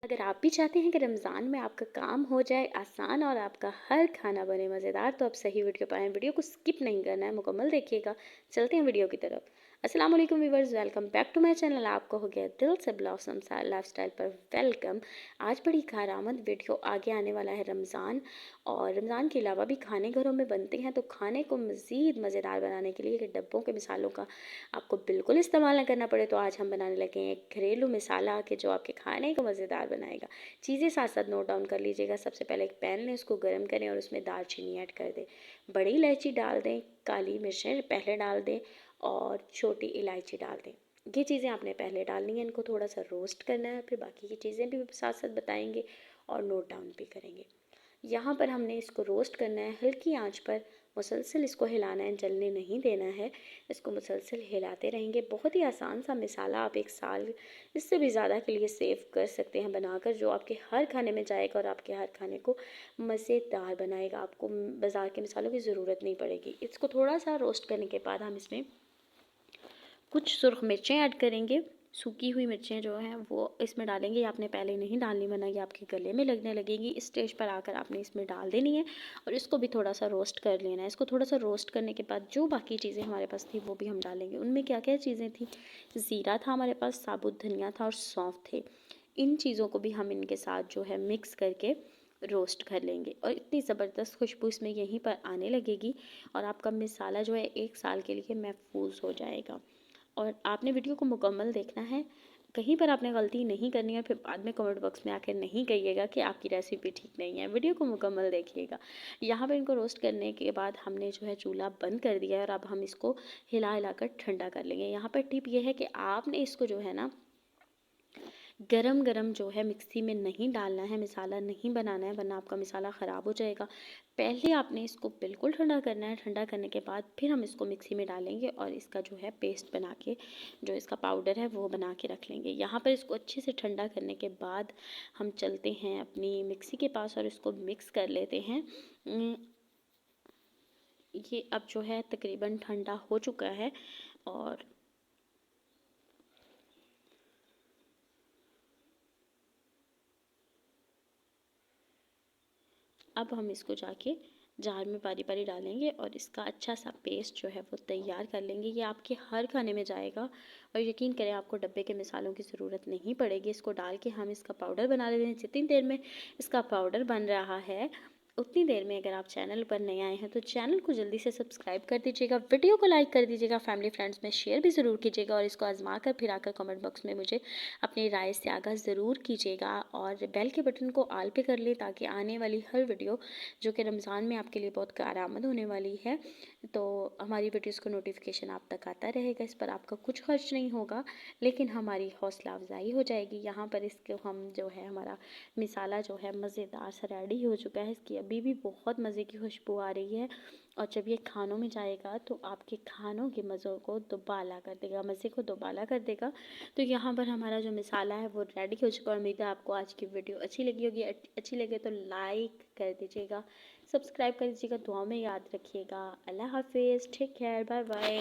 अगर आप भी चाहते हैं कि रमज़ान में आपका काम हो जाए आसान और आपका हर खाना बने मज़ेदार, तो आप सही वीडियो पाएँ। वीडियो को स्किप नहीं करना है, मुकम्मल देखिएगा। चलते हैं वीडियो की तरफ। अस्सलाम वालेकुम viewers, welcome back to my channel. आपको हो गया दिल से ब्लॉसम लाइफस्टाइल पर वेलकम। आज बड़ी कारआमद वीडियो आगे आने वाला है रमज़ान, और रमज़ान के अलावा भी खाने घरों में बनते हैं, तो खाने को मज़ीद मज़ेदार बनाने के लिए डब्बों के मिसालों का आपको बिल्कुल इस्तेमाल ना करना पड़े, तो आज हम बनाने लगे हैं एक घरेलू मिसाला कि जो आपके खाने को मज़ेदार बनाएगा। चीज़ें साथ साथ नोट डाउन कर लीजिएगा। सबसे पहले एक पैन लें, उसको गर्म करें और उसमें दालचीनी ऐड कर दें, बड़ी इलायची डाल दें, काली मिर्चें पहले डाल दें और छोटी इलायची डाल दें। ये चीज़ें आपने पहले डालनी है, इनको थोड़ा सा रोस्ट करना है, फिर बाकी की चीज़ें भी साथ साथ बताएंगे और नोट डाउन भी करेंगे। यहाँ पर हमने इसको रोस्ट करना है हल्की आंच पर, मुसलसल इसको हिलाना है, जलने नहीं देना है। इसको मुसलसल हिलाते रहेंगे। बहुत ही आसान सा मिसाला, आप एक साल इससे भी ज़्यादा के लिए सेव कर सकते हैं बनाकर, जो आपके हर खाने में जाएगा और आपके हर खाने को मज़ेदार बनाएगा। आपको बाज़ार के मिसालों की ज़रूरत नहीं पड़ेगी। इसको थोड़ा सा रोस्ट करने के बाद हम इसमें कुछ सुरख मिर्चें ऐड करेंगे। सूखी हुई मिर्चें जो हैं वो इसमें डालेंगे। ये आपने पहले नहीं डालनी, वरना ये आपके गले में लगने लगेगी। इस स्टेज पर आकर आपने इसमें डाल देनी है और इसको भी थोड़ा सा रोस्ट कर लेना है। इसको थोड़ा सा रोस्ट करने के बाद जो बाकी चीज़ें हमारे पास थी वो भी हम डालेंगे। उनमें क्या क्या चीज़ें थी, ज़ीरा था हमारे पास, साबुत धनिया था और सौंफ थे। इन चीज़ों को भी हम इनके साथ जो है मिक्स करके रोस्ट कर लेंगे और इतनी ज़बरदस्त खुशबू इसमें यहीं पर आने लगेगी और आपका मिसाला जो है एक साल के लिए महफूज हो जाएगा। और आपने वीडियो को मुकम्मल देखना है, कहीं पर आपने गलती नहीं करनी है, फिर बाद में कमेंट बॉक्स में आकर नहीं कहिएगा कि आपकी रेसिपी ठीक नहीं है। वीडियो को मुकम्मल देखिएगा। यहाँ पे इनको रोस्ट करने के बाद हमने जो है चूल्हा बंद कर दिया है और अब हम इसको हिला हिलाकर ठंडा कर लेंगे। यहाँ पर टिप ये है कि आपने इसको जो है ना गरम गरम जो है मिक्सी में नहीं डालना है, मिसाला नहीं बनाना है, वरना आपका मिसाला ख़राब हो जाएगा। पहले आपने इसको बिल्कुल ठंडा करना है। ठंडा करने के बाद फिर हम इसको मिक्सी में डालेंगे और इसका जो है पेस्ट बना के, जो इसका पाउडर है वो बना के रख लेंगे। यहाँ पर इसको अच्छे से ठंडा करने के बाद हम चलते हैं अपनी मिक्सी के पास और इसको मिक्स कर लेते हैं। ये अब जो है तकरीबन ठंडा हो चुका है और अब हम इसको जाके जार में बारी बारी डालेंगे और इसका अच्छा सा पेस्ट जो है वो तैयार कर लेंगे। ये आपके हर खाने में जाएगा और यकीन करें आपको डब्बे के मिसालों की ज़रूरत नहीं पड़ेगी। इसको डाल के हम इसका पाउडर बना लेते हैं। जितनी देर में इसका पाउडर बन रहा है उतनी देर में अगर आप चैनल पर नए आए हैं तो चैनल को जल्दी से सब्सक्राइब कर दीजिएगा, वीडियो को लाइक कर दीजिएगा, फैमिली फ्रेंड्स में शेयर भी ज़रूर कीजिएगा और इसको आजमा कर फिर आकर कमेंट बॉक्स में मुझे अपनी राय से आगाह ज़रूर कीजिएगा और बेल के बटन को ऑल पे कर लें ताकि आने वाली हर वीडियो जो कि रमज़ान में आपके लिए बहुत कारआमद होने वाली है, तो हमारी वीडियोज़ को नोटिफिकेशन आप तक आता रहेगा। इस पर आपका कुछ खर्च नहीं होगा, लेकिन हमारी हौसला अफजाई हो जाएगी। यहाँ पर इसको हम जो है हमारा मिसाला जो है मज़ेदार सा रेडी हो चुका है। इसकी अभी भी बहुत मज़े की खुशबू आ रही है और जब ये खानों में जाएगा तो आपके खानों के मज़ों को दोबाला कर देगा, मज़े को दोबाला कर देगा। तो यहाँ पर हमारा जो मिसाला है वो रेडी हो चुका है। उम्मीद है आपको आज की वीडियो अच्छी लगी होगी। अच्छी लगे तो लाइक कर दीजिएगा, सब्सक्राइब कर दीजिएगा, दुआ में याद रखिएगा। अल्लाह हाफिज़, टेक केयर, बाय बाय।